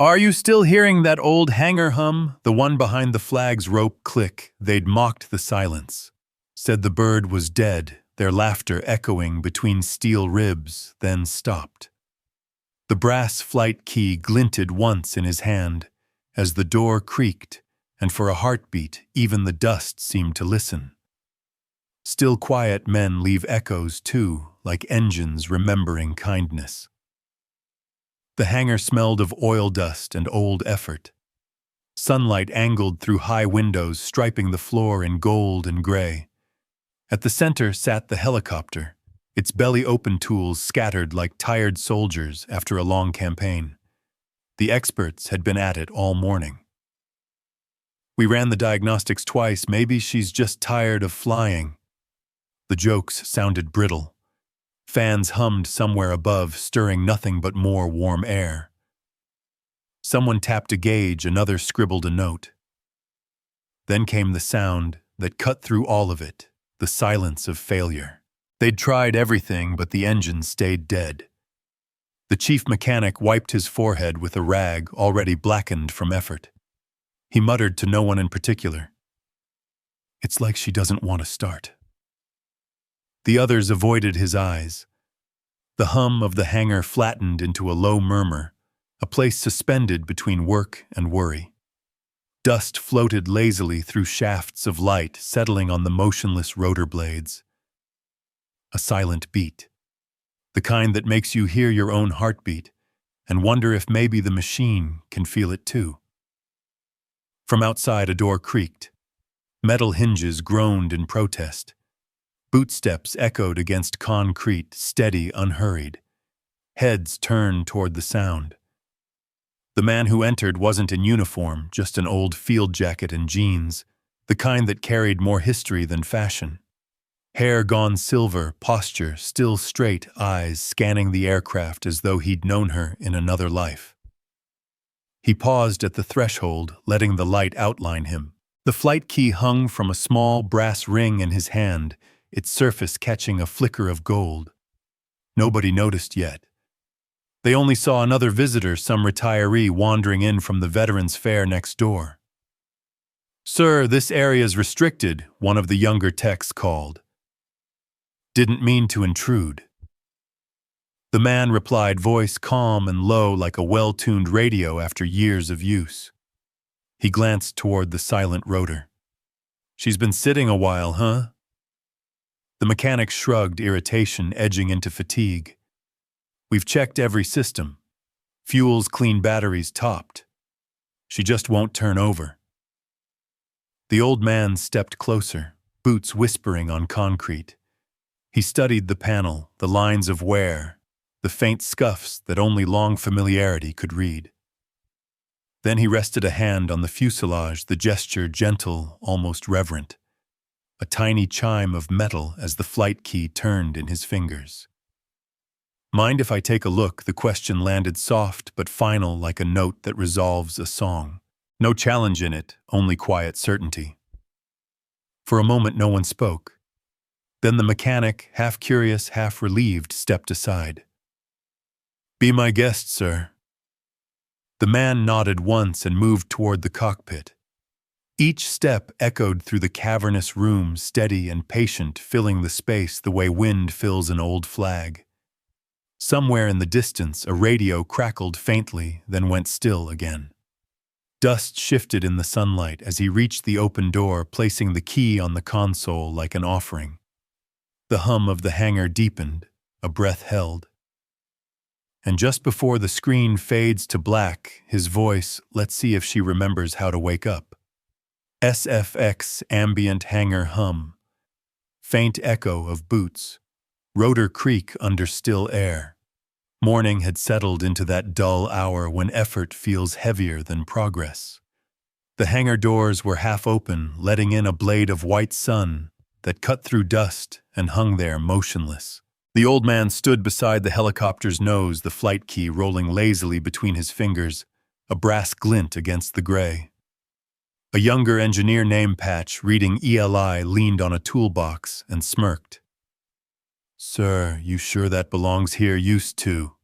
Are you still hearing that old hangar hum? The one behind the flag's rope click. They'd mocked the silence. Said the bird was dead, their laughter echoing between steel ribs, then stopped. The brass flight key glinted once in his hand, as the door creaked, and for a heartbeat even the dust seemed to listen. Still quiet men leave echoes too, like engines remembering kindness. The hangar smelled of oil dust and old effort. Sunlight angled through high windows, striping the floor in gold and gray. At the center sat the helicopter, its belly-open tools scattered like tired soldiers after a long campaign. The experts had been at it all morning. We ran the diagnostics twice. Maybe she's just tired of flying. The jokes sounded brittle. Fans hummed somewhere above, stirring nothing but more warm air. Someone tapped a gauge, another scribbled a note. Then came the sound that cut through all of it, the silence of failure. They'd tried everything, but the engine stayed dead. The chief mechanic wiped his forehead with a rag already blackened from effort. He muttered to no one in particular. "It's like she doesn't want to start." The others avoided his eyes. The hum of the hangar flattened into a low murmur, a place suspended between work and worry. Dust floated lazily through shafts of light, settling on the motionless rotor blades. A silent beat, the kind that makes you hear your own heartbeat and wonder if maybe the machine can feel it too. From outside, a door creaked. Metal hinges groaned in protest. Bootsteps echoed against concrete, steady, unhurried. Heads turned toward the sound. The man who entered wasn't in uniform, just an old field jacket and jeans, the kind that carried more history than fashion. Hair gone silver, posture still straight, eyes scanning the aircraft as though he'd known her in another life. He paused at the threshold, letting the light outline him. The flight key hung from a small brass ring in his hand, its surface catching a flicker of gold. Nobody noticed yet. They only saw another visitor, some retiree wandering in from the veterans' fair next door. "Sir, this area's restricted," one of the younger techs called. "Didn't mean to intrude." The man replied, voice calm and low like a well-tuned radio after years of use. He glanced toward the silent rotor. "She's been sitting a while, huh?" The mechanic shrugged, irritation edging into fatigue. "We've checked every system. Fuels, clean batteries topped. She just won't turn over." The old man stepped closer, boots whispering on concrete. He studied the panel, the lines of wear, the faint scuffs that only long familiarity could read. Then he rested a hand on the fuselage, the gesture gentle, almost reverent. A tiny chime of metal as the flight key turned in his fingers. "Mind if I take a look?" The question landed soft but final, like a note that resolves a song. No challenge in it, only quiet certainty. For a moment no one spoke. Then the mechanic, half curious, half relieved, stepped aside. "Be my guest, sir." The man nodded once and moved toward the cockpit. Each step echoed through the cavernous room, steady and patient, filling the space the way wind fills an old flag. Somewhere in the distance, a radio crackled faintly, then went still again. Dust shifted in the sunlight as he reached the open door, placing the key on the console like an offering. The hum of the hangar deepened, a breath held. And just before the screen fades to black, his voice, "Let's see if she remembers how to wake up." SFX ambient hangar hum. Faint echo of boots. Rotor creak under still air. Morning had settled into that dull hour when effort feels heavier than progress. The hangar doors were half open, letting in a blade of white sun that cut through dust and hung there motionless. The old man stood beside the helicopter's nose, the flight key rolling lazily between his fingers, a brass glint against the gray. A younger engineer name patch reading ELI leaned on a toolbox and smirked. "Sir, you sure that belongs here? Used to."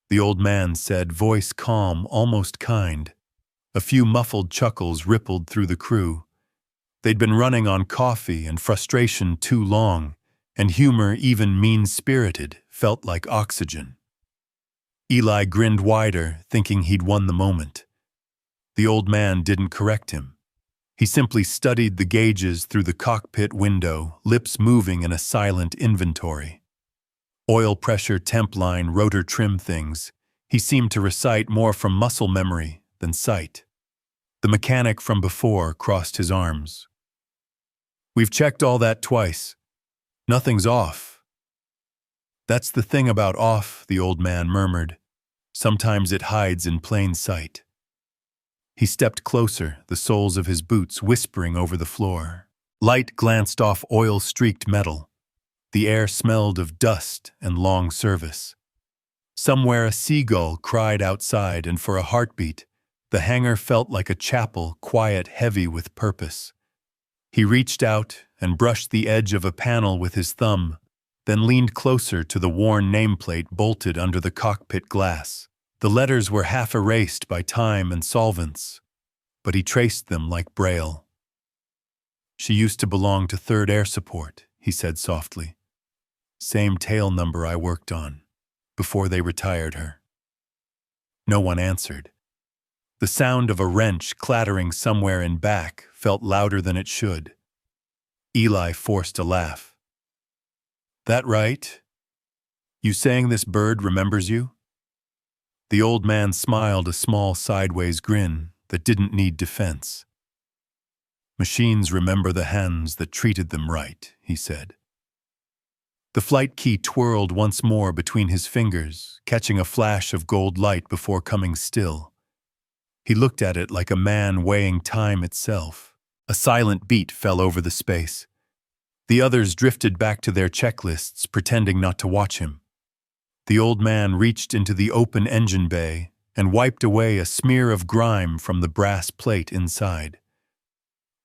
the old man said, voice calm, almost kind. A few muffled chuckles rippled through the crew. They'd been running on coffee and frustration too long, and humor, even mean-spirited, felt like oxygen. Eli grinned wider, thinking he'd won the moment. The old man didn't correct him. He simply studied the gauges through the cockpit window, lips moving in a silent inventory. Oil pressure, temp line, rotor trim things. He seemed to recite more from muscle memory than sight. The mechanic from before crossed his arms. We've checked all that twice. Nothing's off. That's the thing about off, the old man murmured. Sometimes it hides in plain sight. He stepped closer, the soles of his boots whispering over the floor. Light glanced off oil-streaked metal. The air smelled of dust and long service. Somewhere a seagull cried outside, and for a heartbeat, the hangar felt like a chapel, quiet, heavy with purpose. He reached out and brushed the edge of a panel with his thumb, then leaned closer to the worn nameplate bolted under the cockpit glass. The letters were half erased by time and solvents, but he traced them like Braille. She used to belong to 3rd Air Support, he said softly. Same tail number I worked on, before they retired her. No one answered. The sound of a wrench clattering somewhere in back felt louder than it should. Eli forced a laugh. That right? You saying this bird remembers you? The old man smiled, a small sideways grin that didn't need defense. Machines remember the hands that treated them right, he said. The flight key twirled once more between his fingers, catching a flash of gold light before coming still. He looked at it like a man weighing time itself. A silent beat fell over the space. The others drifted back to their checklists, pretending not to watch him. The old man reached into the open engine bay and wiped away a smear of grime from the brass plate inside.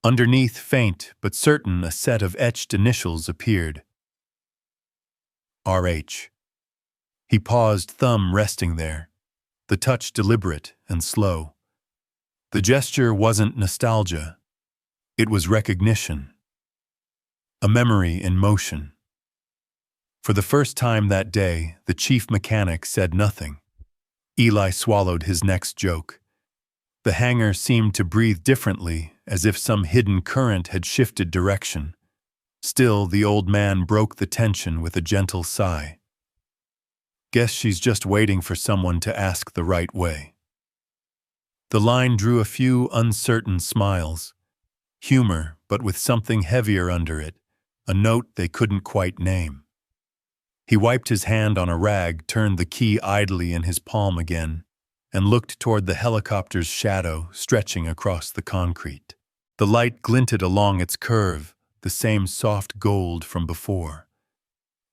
Underneath, faint but certain, a set of etched initials appeared. RH. He paused, thumb resting there, the touch deliberate and slow. The gesture wasn't nostalgia. It was recognition. A memory in motion. For the first time that day, the chief mechanic said nothing. Eli swallowed his next joke. The hangar seemed to breathe differently, as if some hidden current had shifted direction. Still, the old man broke the tension with a gentle sigh. Guess she's just waiting for someone to ask the right way. The line drew a few uncertain smiles. Humor, but with something heavier under it, a note they couldn't quite name. He wiped his hand on a rag, turned the key idly in his palm again, and looked toward the helicopter's shadow stretching across the concrete. The light glinted along its curve, the same soft gold from before.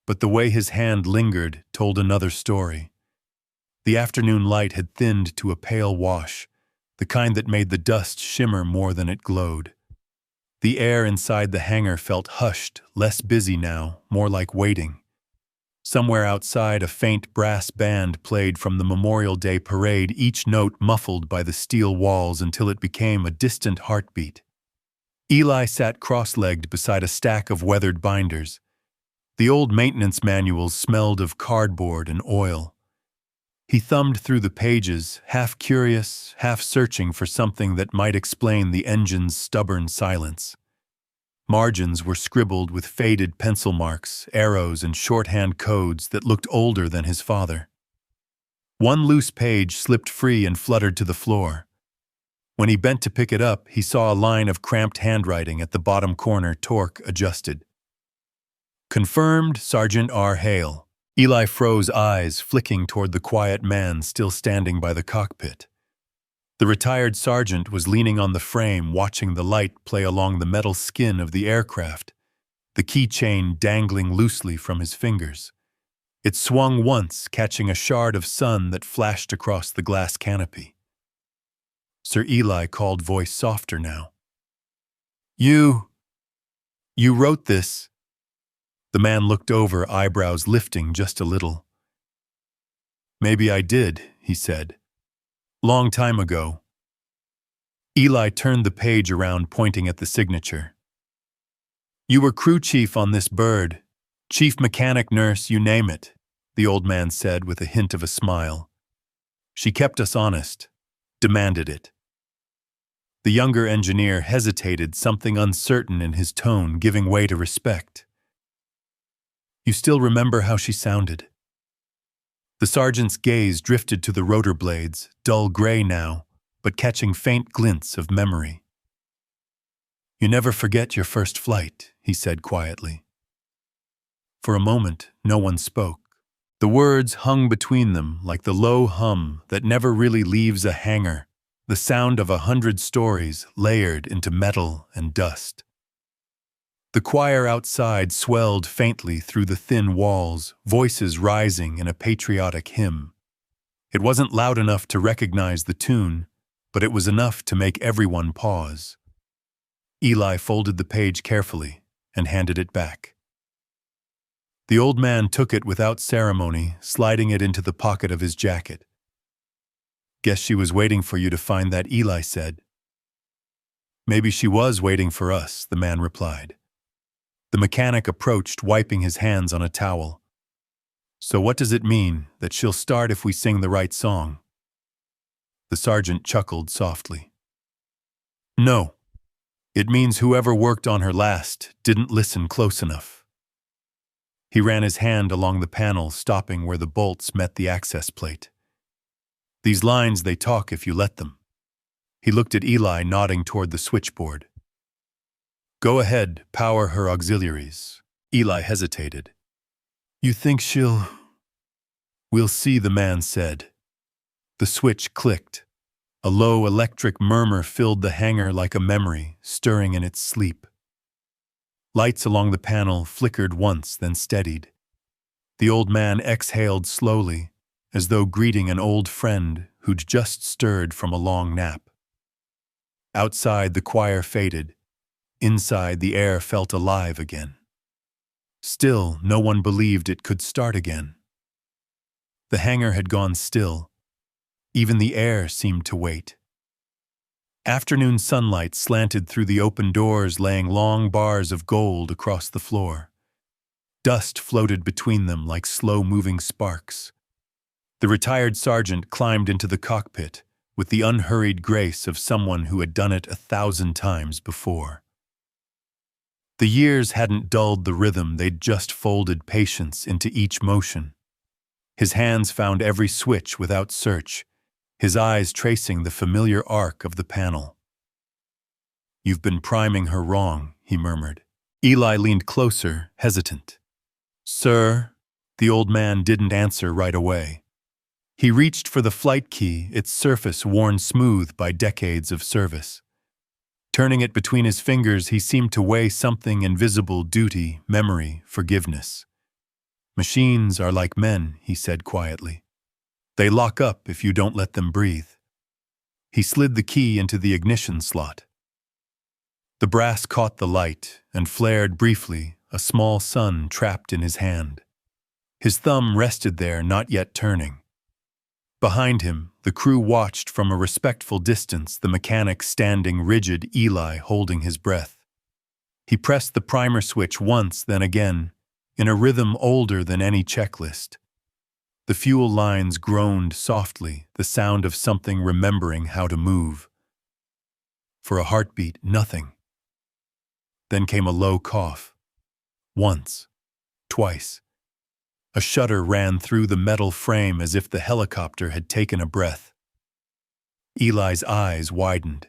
But the way his hand lingered told another story. The afternoon light had thinned to a pale wash, the kind that made the dust shimmer more than it glowed. The air inside the hangar felt hushed, less busy now, more like waiting. Somewhere outside, a faint brass band played from the Memorial Day parade, each note muffled by the steel walls until it became a distant heartbeat. Eli sat cross-legged beside a stack of weathered binders. The old maintenance manuals smelled of cardboard and oil. He thumbed through the pages, half curious, half searching for something that might explain the engine's stubborn silence. Margins were scribbled with faded pencil marks, arrows, and shorthand codes that looked older than his father. One loose page slipped free and fluttered to the floor. When he bent to pick it up, he saw a line of cramped handwriting at the bottom corner, torque adjusted. Confirmed, Sergeant R. Hale. Eli froze, eyes flicking toward the quiet man still standing by the cockpit. The retired sergeant was leaning on the frame, watching the light play along the metal skin of the aircraft, the keychain dangling loosely from his fingers. It swung once, catching a shard of sun that flashed across the glass canopy. Sir Eli called, voice softer now. You wrote this." The man looked over, eyebrows lifting just a little. Maybe I did, he said. Long time ago. Eli turned the page around, pointing at the signature. You were crew chief on this bird. Chief mechanic, nurse, you name it, the old man said with a hint of a smile. She kept us honest, demanded it. The younger engineer hesitated, something uncertain in his tone giving way to respect. You still remember how she sounded? The sergeant's gaze drifted to the rotor blades, dull gray now, but catching faint glints of memory. You never forget your first flight, he said quietly. For a moment, no one spoke. The words hung between them like the low hum that never really leaves a hangar, the sound of 100 stories layered into metal and dust. The choir outside swelled faintly through the thin walls, voices rising in a patriotic hymn. It wasn't loud enough to recognize the tune, but it was enough to make everyone pause. Eli folded the page carefully and handed it back. The old man took it without ceremony, sliding it into the pocket of his jacket. Guess she was waiting for you to find that, Eli said. Maybe she was waiting for us, the man replied. The mechanic approached, wiping his hands on a towel. So what does it mean that she'll start if we sing the right song? The sergeant chuckled softly. No. It means whoever worked on her last didn't listen close enough. He ran his hand along the panel, stopping where the bolts met the access plate. These lines, they talk if you let them. He looked at Eli, nodding toward the switchboard. Go ahead, power her auxiliaries. Eli hesitated. You think she'll... We'll see, the man said. The switch clicked. A low electric murmur filled the hangar like a memory, stirring in its sleep. Lights along the panel flickered once, then steadied. The old man exhaled slowly, as though greeting an old friend who'd just stirred from a long nap. Outside, the choir faded. Inside, the air felt alive again. Still, no one believed it could start again. The hangar had gone still. Even the air seemed to wait. Afternoon sunlight slanted through the open doors, laying long bars of gold across the floor. Dust floated between them like slow-moving sparks. The retired sergeant climbed into the cockpit with the unhurried grace of someone who had done it 1,000 times before. The years hadn't dulled the rhythm, they'd just folded patience into each motion. His hands found every switch without search, his eyes tracing the familiar arc of the panel. You've been priming her wrong, he murmured. Eli leaned closer, hesitant. Sir? The old man didn't answer right away. He reached for the flight key, its surface worn smooth by decades of service. Turning it between his fingers, he seemed to weigh something invisible: duty, memory, forgiveness. Machines are like men, he said quietly. They lock up if you don't let them breathe. He slid the key into the ignition slot. The brass caught the light and flared briefly, a small sun trapped in his hand. His thumb rested there, not yet turning. Behind him, the crew watched from a respectful distance, the mechanic standing rigid, Eli holding his breath. He pressed the primer switch once, then again, in a rhythm older than any checklist. The fuel lines groaned softly, the sound of something remembering how to move. For a heartbeat, nothing. Then came a low cough. Once. Twice. A shudder ran through the metal frame as if the helicopter had taken a breath. Eli's eyes widened.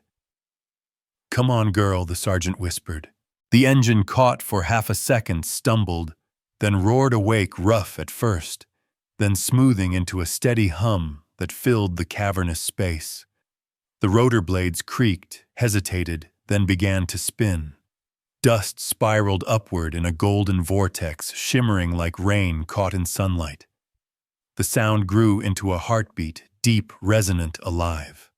Come on, girl, the sergeant whispered. The engine caught for half a second, stumbled, then roared awake, rough at first, then smoothing into a steady hum that filled the cavernous space. The rotor blades creaked, hesitated, then began to spin. Dust spiraled upward in a golden vortex, shimmering like rain caught in sunlight. The sound grew into a heartbeat, deep, resonant, alive.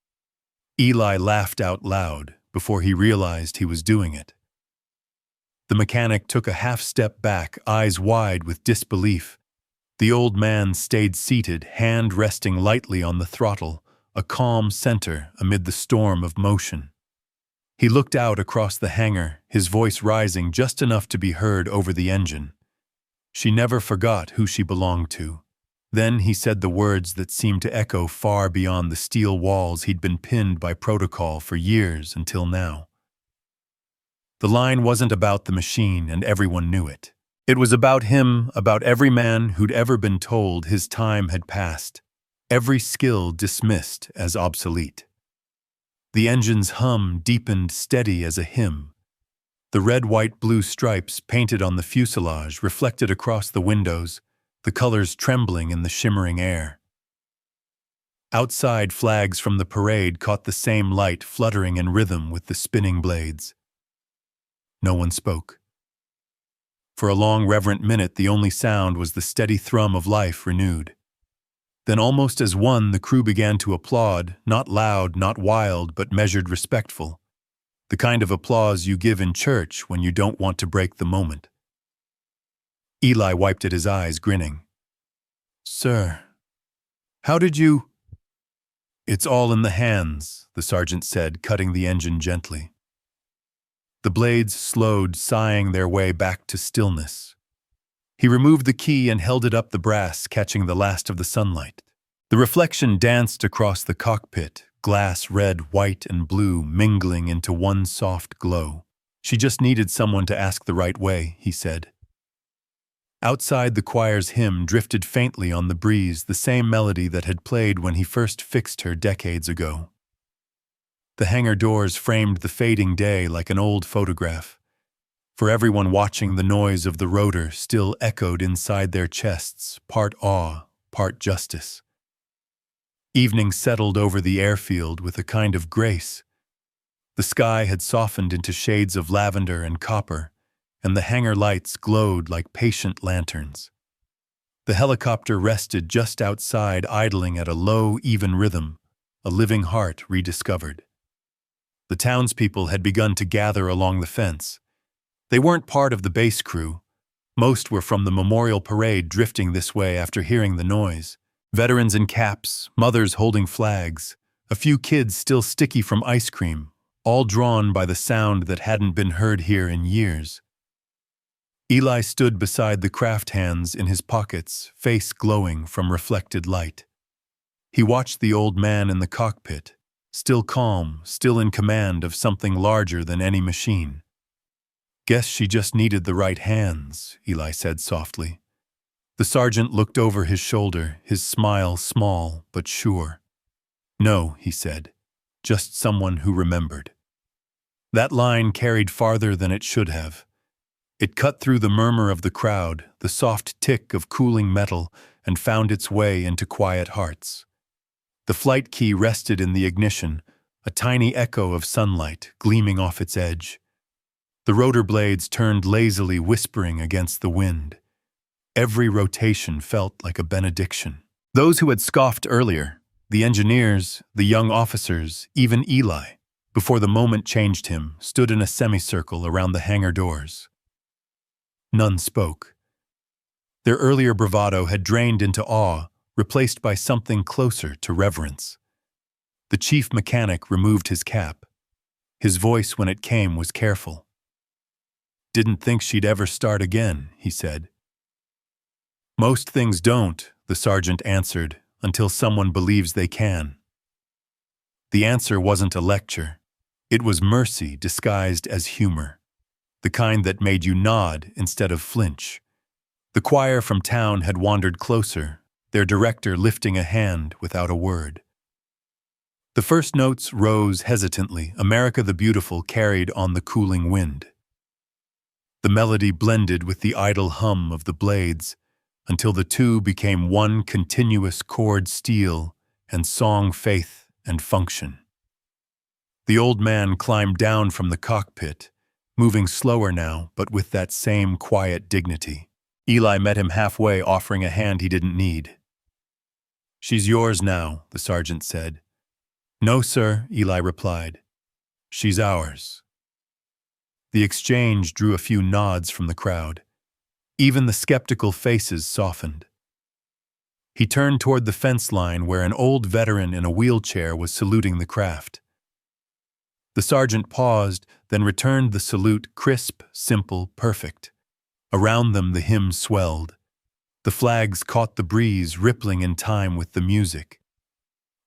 Eli laughed out loud before he realized he was doing it. The mechanic took a half step back, eyes wide with disbelief. The old man stayed seated, hand resting lightly on the throttle, a calm center amid the storm of motion. He looked out across the hangar, his voice rising just enough to be heard over the engine. She never forgot who she belonged to. Then he said the words that seemed to echo far beyond the steel walls he'd been pinned by protocol for years until now. The line wasn't about the machine, and everyone knew it. It was about him, about every man who'd ever been told his time had passed, every skill dismissed as obsolete. The engine's hum deepened, steady as a hymn. The red, white, blue stripes painted on the fuselage reflected across the windows, the colors trembling in the shimmering air. Outside, flags from the parade caught the same light, fluttering in rhythm with the spinning blades. No one spoke. For a long, reverent minute, the only sound was the steady thrum of life renewed. Then, almost as one, the crew began to applaud, not loud, not wild, but measured, respectful. The kind of applause you give in church when you don't want to break the moment. Eli wiped at his eyes, grinning. "Sir, how did you—" "It's all in the hands," the sergeant said, cutting the engine gently. The blades slowed, sighing their way back to stillness. He removed the key and held it up the brass, catching the last of the sunlight. The reflection danced across the cockpit, glass red, white, and blue mingling into one soft glow. She just needed someone to ask the right way, he said. Outside, the choir's hymn drifted faintly on the breeze, the same melody that had played when he first fixed her decades ago. The hangar doors framed the fading day like an old photograph. For everyone watching, the noise of the rotor still echoed inside their chests, part awe, part justice. Evening settled over the airfield with a kind of grace. The sky had softened into shades of lavender and copper, and the hangar lights glowed like patient lanterns. The helicopter rested just outside, idling at a low, even rhythm, a living heart rediscovered. The townspeople had begun to gather along the fence. They weren't part of the base crew. Most were from the memorial parade, drifting this way after hearing the noise. Veterans in caps, mothers holding flags, a few kids still sticky from ice cream, all drawn by the sound that hadn't been heard here in years. Eli stood beside the craft hands in his pockets, face glowing from reflected light. He watched the old man in the cockpit, still calm, still in command of something larger than any machine. "Guess she just needed the right hands," Eli said softly. The sergeant looked over his shoulder, his smile small but sure. "No," he said, "just someone who remembered." That line carried farther than it should have. It cut through the murmur of the crowd, the soft tick of cooling metal, and found its way into quiet hearts. The flight key rested in the ignition, a tiny echo of sunlight gleaming off its edge. The rotor blades turned lazily, whispering against the wind. Every rotation felt like a benediction. Those who had scoffed earlier, the engineers, the young officers, even Eli, before the moment changed him, stood in a semicircle around the hangar doors. None spoke. Their earlier bravado had drained into awe, replaced by something closer to reverence. The chief mechanic removed his cap. His voice, when it came, was careful. "Didn't think she'd ever start again," he said. "Most things don't," the sergeant answered, "until someone believes they can." The answer wasn't a lecture. It was mercy disguised as humor, the kind that made you nod instead of flinch. The choir from town had wandered closer, their director lifting a hand without a word. The first notes rose hesitantly, "America the Beautiful" carried on the cooling wind. The melody blended with the idle hum of the blades, until the two became one continuous chord, steel and song, faith and function. The old man climbed down from the cockpit, moving slower now, but with that same quiet dignity. Eli met him halfway, offering a hand he didn't need. "She's yours now," the sergeant said. "No, sir," Eli replied. "She's ours." The exchange drew a few nods from the crowd. Even the skeptical faces softened. He turned toward the fence line where an old veteran in a wheelchair was saluting the craft. The sergeant paused, then returned the salute, crisp, simple, perfect. Around them the hymn swelled. The flags caught the breeze, rippling in time with the music.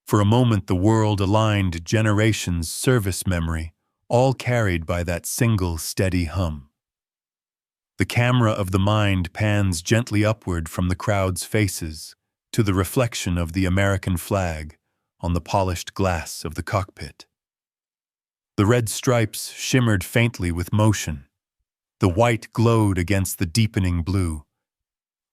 For a moment the world aligned, generations' service memory, all carried by that single steady hum. The camera of the mind pans gently upward from the crowd's faces to the reflection of the American flag on the polished glass of the cockpit. The red stripes shimmered faintly with motion. The white glowed against the deepening blue.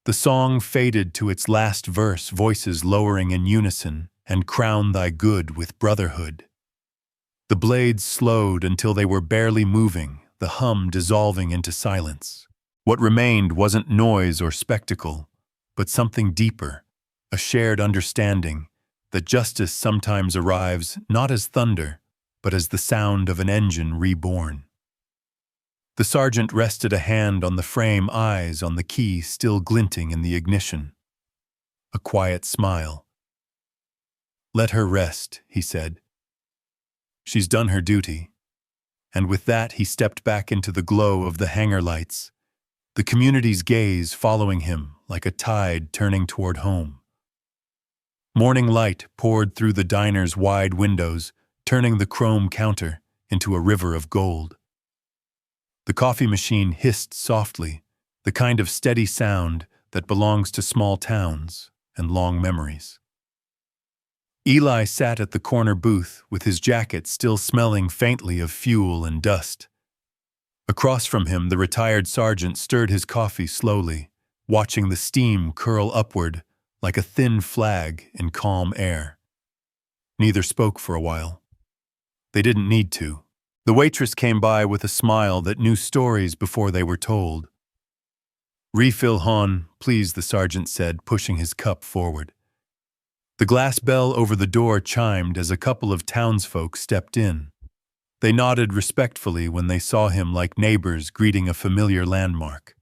The song faded to its last verse, voices lowering in unison, and crown thy good with brotherhood. The blades slowed until they were barely moving, the hum dissolving into silence. What remained wasn't noise or spectacle, but something deeper, a shared understanding that justice sometimes arrives not as thunder, but as the sound of an engine reborn. The sergeant rested a hand on the frame, eyes on the key still glinting in the ignition. A quiet smile. "Let her rest," he said. "She's done her duty." And with that he stepped back into the glow of the hangar lights, the community's gaze following him like a tide turning toward home. Morning light poured through the diner's wide windows, turning the chrome counter into a river of gold. The coffee machine hissed softly, the kind of steady sound that belongs to small towns and long memories. Eli sat at the corner booth with his jacket still smelling faintly of fuel and dust. Across from him, the retired sergeant stirred his coffee slowly, watching the steam curl upward like a thin flag in calm air. Neither spoke for a while. They didn't need to. The waitress came by with a smile that knew stories before they were told. "Refill, hon, please," the sergeant said, pushing his cup forward. The glass bell over the door chimed as a couple of townsfolk stepped in. They nodded respectfully when they saw him, like neighbors greeting a familiar landmark.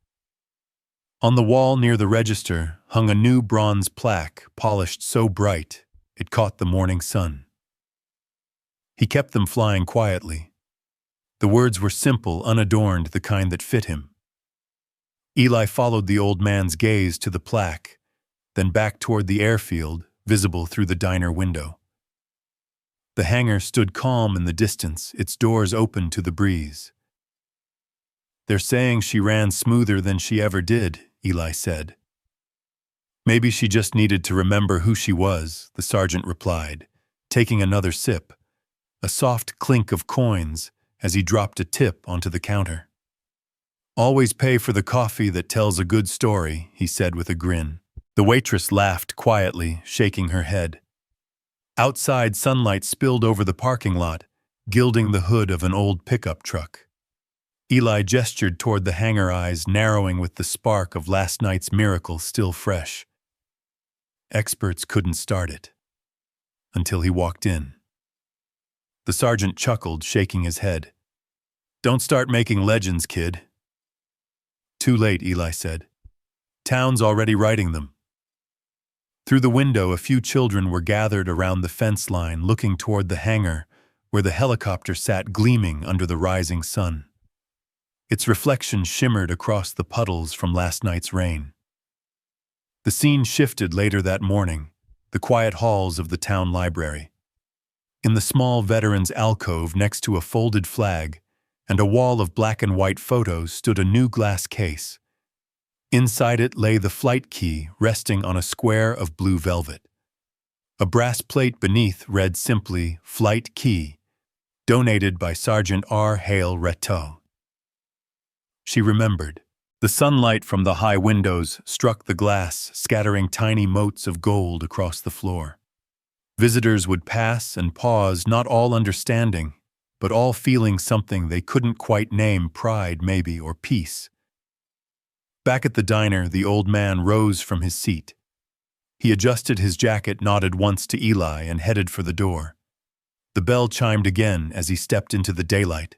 On the wall near the register hung a new bronze plaque, polished so bright it caught the morning sun. He kept them flying quietly. The words were simple, unadorned, the kind that fit him. Eli followed the old man's gaze to the plaque, then back toward the airfield, visible through the diner window. The hangar stood calm in the distance, its doors open to the breeze. "They're saying she ran smoother than she ever did," Eli said. "Maybe she just needed to remember who she was," the sergeant replied, taking another sip, a soft clink of coins as he dropped a tip onto the counter. "Always pay for the coffee that tells a good story," he said with a grin. The waitress laughed quietly, shaking her head. Outside, sunlight spilled over the parking lot, gilding the hood of an old pickup truck. Eli gestured toward the hangar, eyes narrowing with the spark of last night's miracle still fresh. Experts couldn't start it. Until he walked in. The sergeant chuckled, shaking his head. "Don't start making legends, kid." "Too late," Eli said. "Town's already writing them." Through the window, a few children were gathered around the fence line, looking toward the hangar, where the helicopter sat gleaming under the rising sun. Its reflection shimmered across the puddles from last night's rain. The scene shifted later that morning, the quiet halls of the town library. In the small veteran's alcove next to a folded flag and a wall of black and white photos stood a new glass case. Inside it lay the flight key resting on a square of blue velvet. A brass plate beneath read simply, "Flight Key, donated by Sergeant R. Hale Retteau." She remembered. The sunlight from the high windows struck the glass, scattering tiny motes of gold across the floor. Visitors would pass and pause, not all understanding, but all feeling something they couldn't quite name, pride maybe, or peace. Back at the diner, the old man rose from his seat. He adjusted his jacket, nodded once to Eli, and headed for the door. The bell chimed again as he stepped into the daylight.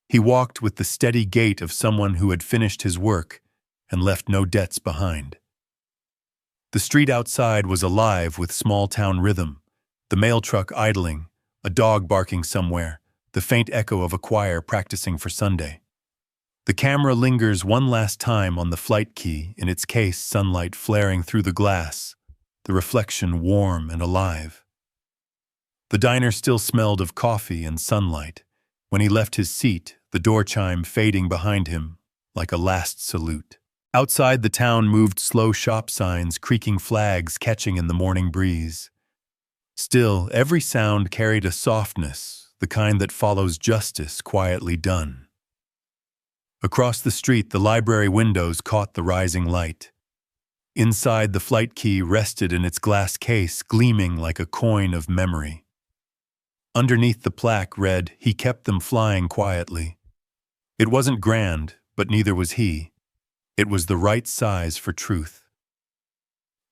He walked with the steady gait of someone who had finished his work and left no debts behind. The street outside was alive with small-town rhythm, the mail truck idling, a dog barking somewhere, the faint echo of a choir practicing for Sunday. The camera lingers one last time on the flight key, in its case, sunlight flaring through the glass, the reflection warm and alive. The diner still smelled of coffee and sunlight. When he left his seat, the door chime fading behind him, like a last salute. Outside, the town moved slow shop signs, creaking flags catching in the morning breeze. Still, every sound carried a softness, the kind that follows justice quietly done. Across the street, the library windows caught the rising light. Inside, the flight key rested in its glass case, gleaming like a coin of memory. Underneath the plaque read, "He kept them flying quietly." It wasn't grand, but neither was he. It was the right size for truth.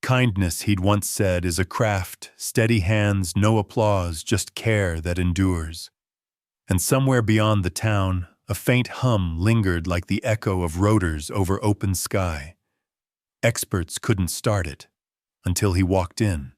Kindness, he'd once said, is a craft, steady hands, no applause, just care that endures. And somewhere beyond the town, a faint hum lingered like the echo of rotors over open sky. Experts couldn't start it until he walked in.